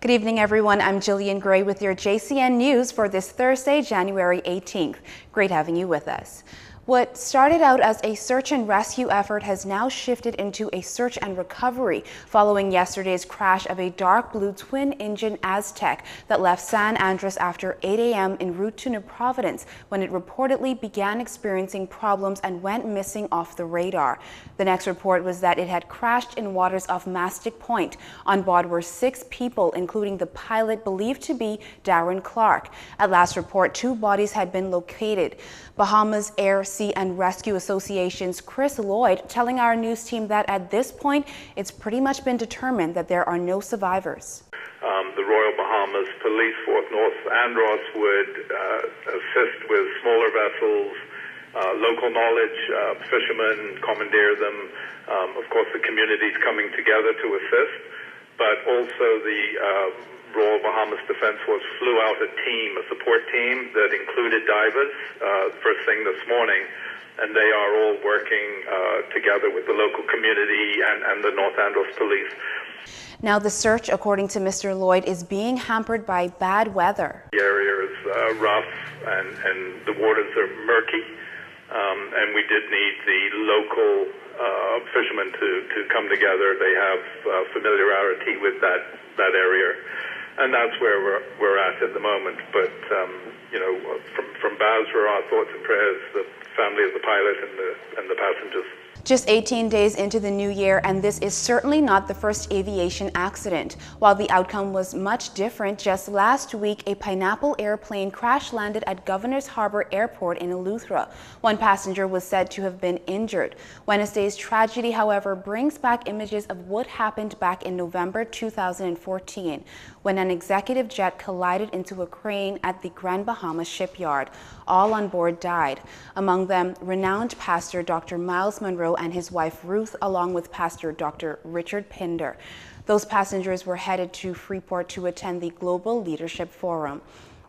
Good evening, everyone. I'm Jillian Gray with your JCN News for this Thursday, January 18th. Great having you with us. What started out as a search and rescue effort has now shifted into a search and recovery following yesterday's crash of a dark blue twin-engine Aztec that left San Andres after 8 a.m. en route to New Providence when it reportedly began experiencing problems and went missing off the radar. The next report was that it had crashed in waters off Mastic Point. On board were 6 people, including the pilot believed to be Darren Clark. At last report, 2 bodies had been located. Bahamas Air, Sea and Rescue Association's Chris Lloyd telling our news team that at this point, it's pretty much been determined that there are no survivors. The Royal Bahamas Police Force North Andros would assist with smaller vessels, local knowledge, fishermen, commandeer them. Of course, the community's coming together to assist, but also the Royal Bahamas Defense Force flew out a support team that included divers first thing this morning, and they are all working together with the local community and the North Andros Police. Now, the search, according to Mr. Lloyd, is being hampered by bad weather. The area is rough and the waters are murky, and we did need the local fishermen to come together. They have familiarity with that area. And that's where we're at the moment. But, you know, from Basra, our thoughts and prayers, the family of the pilot and the passengers. Just 18 days into the new year, and this is certainly not the first aviation accident. While the outcome was much different, just last week, a Pineapple airplane crash-landed at Governor's Harbor Airport in Eleuthera. 1 passenger was said to have been injured. Wednesday's tragedy, however, brings back images of what happened back in November 2014, when an executive jet collided into a crane at the Grand Bahama shipyard. All on board died. Among them, renowned pastor Dr. Miles Monroe and his wife Ruth, along with Pastor Dr. Richard Pinder. Those passengers were headed to Freeport to attend the Global Leadership Forum.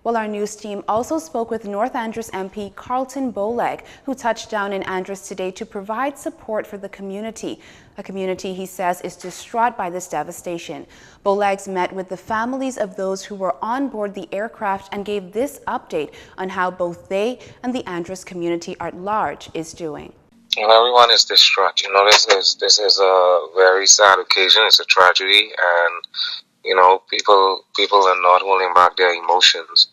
Well, our news team also spoke with North Andros MP Carlton Boleg, who touched down in Andros today to provide support for the community. A community, he says, is distraught by this devastation. Bolegs met with the families of those who were on board the aircraft and gave this update on how both they and the Andros community at large is doing. Well, everyone is distraught. You know, this is a very sad occasion. It's a tragedy, and you know, people are not holding back their emotions.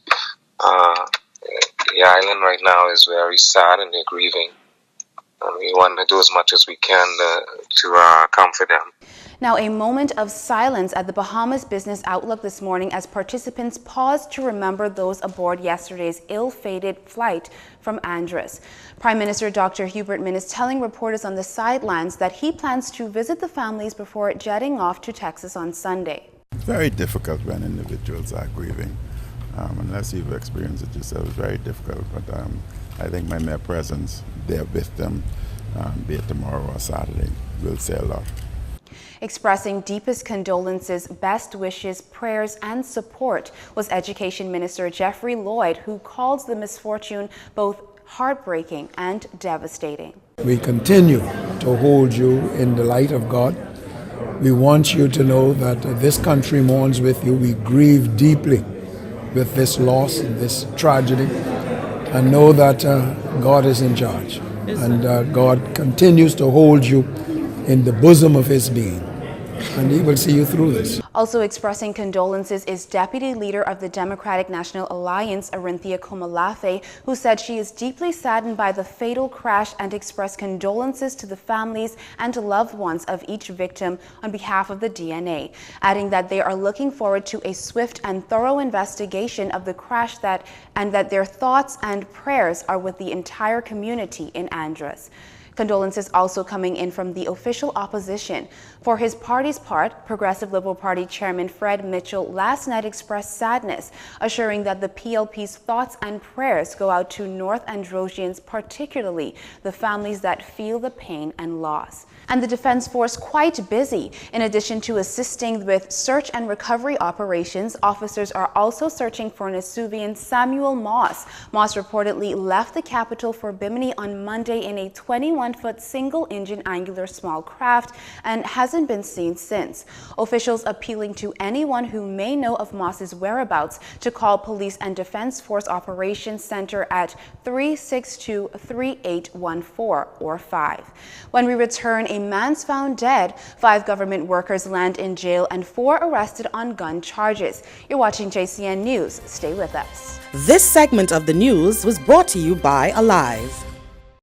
The island right now is very sad and they're grieving. And we want to do as much as we can to comfort them. Now, a moment of silence at the Bahamas Business Outlook this morning as participants paused to remember those aboard yesterday's ill-fated flight from Andros. Prime Minister Dr. Hubert Minnis telling reporters on the sidelines that he plans to visit the families before jetting off to Texas on Sunday. It's very difficult when individuals are grieving. Unless you've experienced it yourself, it's very difficult. But I think my mere presence there with them, be it tomorrow or Saturday, will say a lot. Expressing deepest condolences, best wishes, prayers, and support was Education Minister Jeffrey Lloyd, who calls the misfortune both heartbreaking and devastating. We continue to hold you in the light of God. We want you to know that this country mourns with you. We grieve deeply with this loss and this tragedy, and know that God is in charge, and God continues to hold you in the bosom of his being, and he will see you through this. Also expressing condolences is Deputy Leader of the Democratic National Alliance, Arinthia Komalafe, who said she is deeply saddened by the fatal crash and expressed condolences to the families and loved ones of each victim on behalf of the DNA, adding that they are looking forward to a swift and thorough investigation of the crash and that their thoughts and prayers are with the entire community in Andros. Condolences also coming in from the official opposition. For his party's part, Progressive Liberal Party Chairman Fred Mitchell last night expressed sadness, assuring that the PLP's thoughts and prayers go out to North Androsians, particularly the families that feel the pain and loss. And the Defense Force quite busy. In addition to assisting with search and recovery operations, officers are also searching for Nasuvian Samuel Moss. Moss reportedly left the capital for Bimini on Monday in a 21 21-foot single-engine angular small craft and hasn't been seen since. Officials appealing to anyone who may know of Moss's whereabouts to call Police and Defense Force Operations Center at 362-3814 or 5. When we return, a man's found dead, 5 government workers land in jail, and 4 arrested on gun charges. You're watching JCN News. Stay with us. This segment of the news was brought to you by Alive.